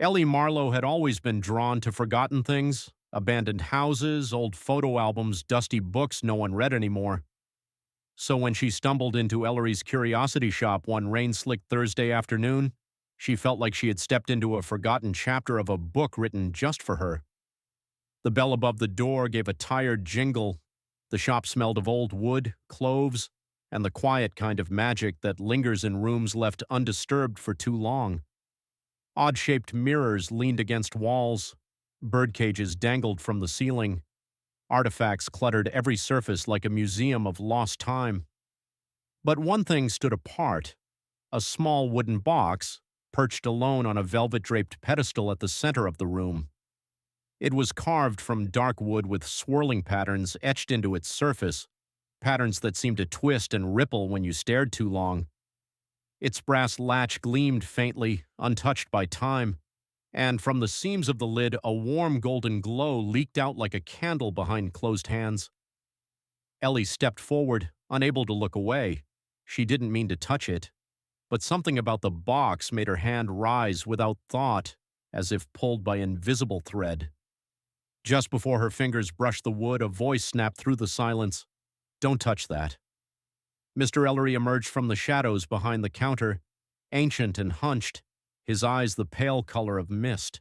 Ellie Marlowe had always been drawn to forgotten things, abandoned houses, old photo albums, dusty books no one read anymore. So when she stumbled into Ellery's curiosity shop one rain-slicked Thursday afternoon, she felt like she had stepped into a forgotten chapter of a book written just for her. The bell above the door gave a tired jingle. The shop smelled of old wood, cloves, and the quiet kind of magic that lingers in rooms left undisturbed for too long. Odd-shaped mirrors leaned against walls. Birdcages dangled from the ceiling. Artifacts cluttered every surface like a museum of lost time. But one thing stood apart: a small wooden box, perched alone on a velvet-draped pedestal at the center of the room. It was carved from dark wood with swirling patterns etched into its surface, patterns that seemed to twist and ripple when you stared too long. Its brass latch gleamed faintly, untouched by time, and from the seams of the lid a warm golden glow leaked out like a candle behind closed hands. Ellie stepped forward, unable to look away. She didn't mean to touch it, but something about the box made her hand rise without thought, as if pulled by invisible thread. Just before her fingers brushed the wood, a voice snapped through the silence. "Don't touch that." Mr. Ellery emerged from the shadows behind the counter, ancient and hunched, his eyes the pale color of mist.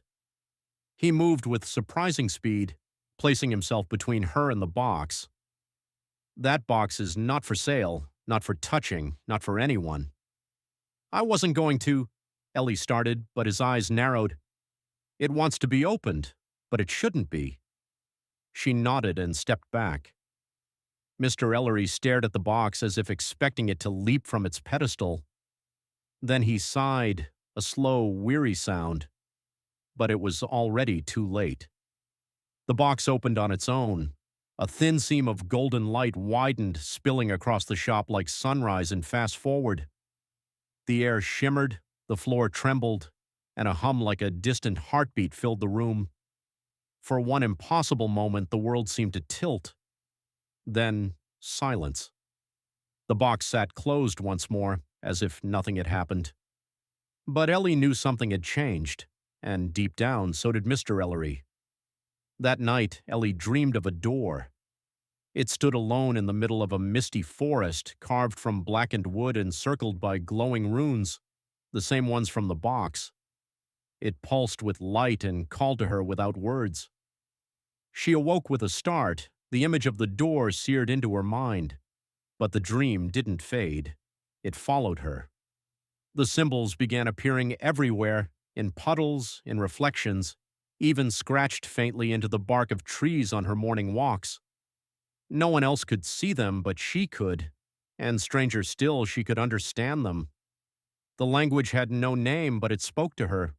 He moved with surprising speed, placing himself between her and the box. "That box is not for sale, not for touching, not for anyone." "I wasn't going to," Ellie started, but his eyes narrowed. "It wants to be opened, but it shouldn't be." She nodded and stepped back. Mr. Ellery stared at the box as if expecting it to leap from its pedestal. Then he sighed, a slow, weary sound. But it was already too late. The box opened on its own. A thin seam of golden light widened, spilling across the shop like sunrise and fast forward. The air shimmered, the floor trembled, and a hum like a distant heartbeat filled the room. For one impossible moment, the world seemed to tilt. Then, silence. The box sat closed once more, as if nothing had happened. But Ellie knew something had changed, and deep down, so did Mr. Ellery. That night, Ellie dreamed of a door. It stood alone in the middle of a misty forest, carved from blackened wood and circled by glowing runes, the same ones from the box. It pulsed with light and called to her without words. She awoke with a start, the image of the door seared into her mind. But the dream didn't fade. It followed her. The symbols began appearing everywhere, in puddles, in reflections, even scratched faintly into the bark of trees on her morning walks. No one else could see them, but she could, and stranger still, she could understand them. The language had no name, but it spoke to her.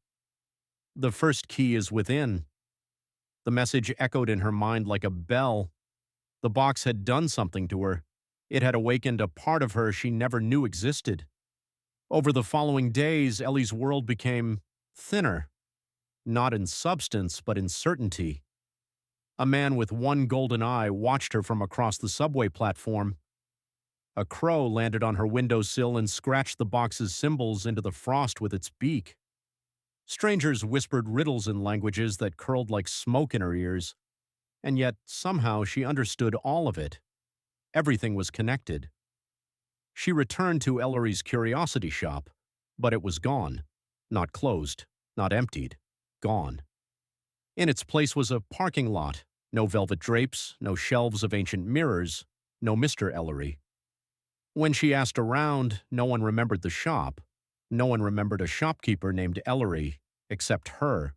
"The first key is within." The message echoed in her mind like a bell. The box had done something to her. It had awakened a part of her she never knew existed. Over the following days, Ellie's world became thinner. Not in substance, but in certainty. A man with one golden eye watched her from across the subway platform. A crow landed on her windowsill and scratched the box's symbols into the frost with its beak. Strangers whispered riddles in languages that curled like smoke in her ears. And yet, somehow, she understood all of it. Everything was connected. She returned to Ellery's curiosity shop, but it was gone. Not closed, not emptied, gone. In its place was a parking lot. No velvet drapes, no shelves of ancient mirrors, no Mr. Ellery. When she asked around, no one remembered the shop. No one remembered a shopkeeper named Ellery, except her.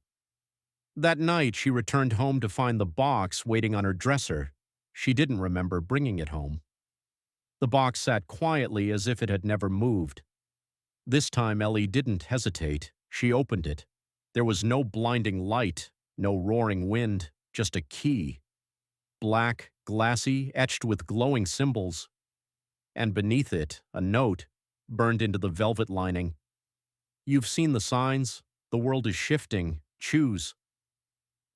That night, she returned home to find the box waiting on her dresser. She didn't remember bringing it home. The box sat quietly as if it had never moved. This time, Ellie didn't hesitate. She opened it. There was no blinding light, no roaring wind, just a key. Black, glassy, etched with glowing symbols. And beneath it, a note, burned into the velvet lining. "You've seen the signs. The world is shifting. Choose."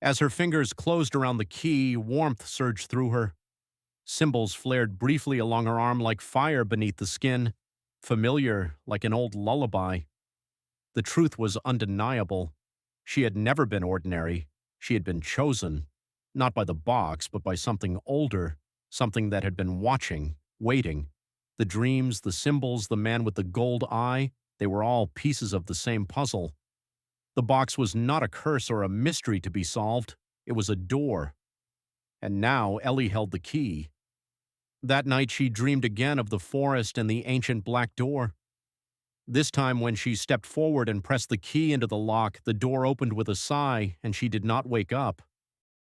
As her fingers closed around the key, warmth surged through her. Symbols flared briefly along her arm like fire beneath the skin, familiar like an old lullaby. The truth was undeniable. She had never been ordinary. She had been chosen, not by the box, but by something older, something that had been watching, waiting. The dreams, the symbols, the man with the gold eye, they were all pieces of the same puzzle. The box was not a curse or a mystery to be solved. It was a door. And now Ellie held the key. That night she dreamed again of the forest and the ancient black door. This time when she stepped forward and pressed the key into the lock, the door opened with a sigh, and she did not wake up.